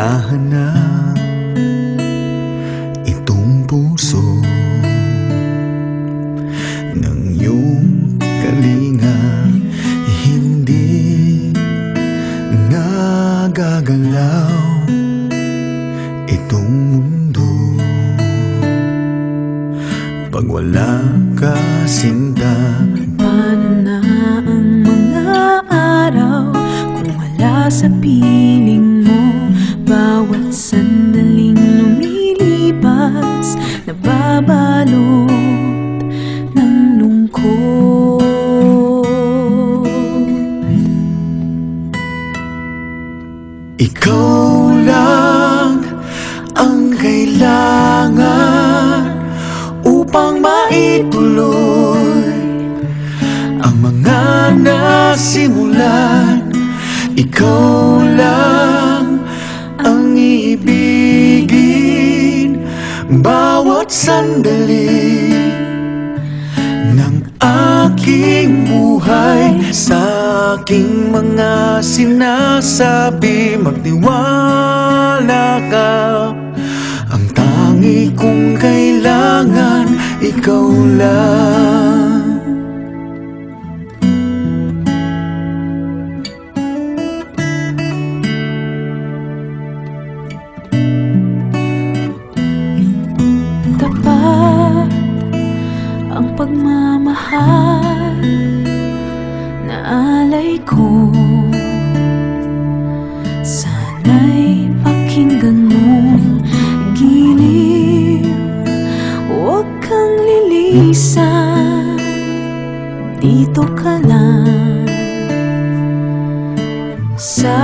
hinahanap itong puso ng iyong kalinga, hindi nagagalaw itong mundo pag wala ka, sinta. Paano na ang mga araw kung wala sa piling mo? Bawat sandaling lumilipas, nababalot ng lungkot. Ikaw lang ang kailangan upang maituloy ang mga nasimulan. Ikaw lang ang iibigin bawat sandali ng aking buhay. Sa aking mga sinasabi, magtiwala ka. Ang tangi kong kailangan, ikaw lang. Tapat ang pagmamahal na alay ko. Sana'y pakinggan mo, giliw, huwag kang lilisan. Dito ka lang sa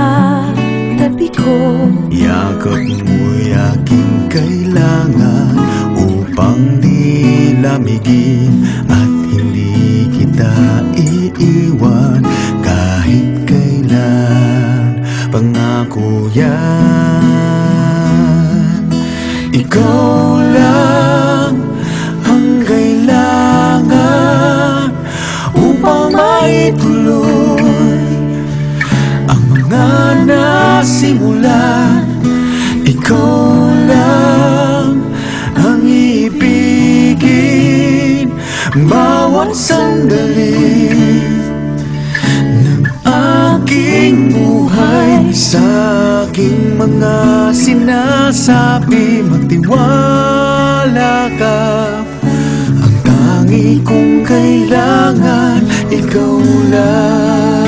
tabi ko. Yakap mo'y aking kailangan upang di lamigin at hindi kita iiwan kahit kailan. Pangako yan. Ikaw lang ang kailangan upang maituloy ang mga nasimulan. Ikaw lang ang ibigin bawat sandali ng aking buhay. Sa aking mga sinasabi, magtiwala ka. Ang tangi kong kailangan, ikaw lang.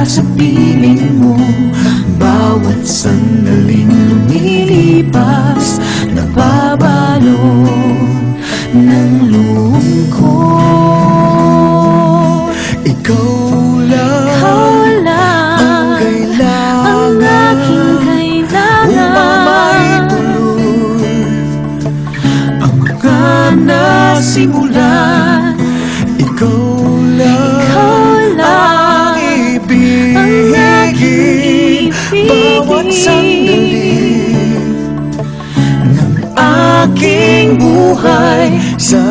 Sa piling mo, bawat sandaling lumilipas, nababalot ng lungkot. Ikaw lang ang kailangan, ang aking kailangan upang maituloy ang mga nasimulan. Ikaw lang ang ibigin bawat sandali ng aking buhay. Sa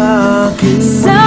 aking mga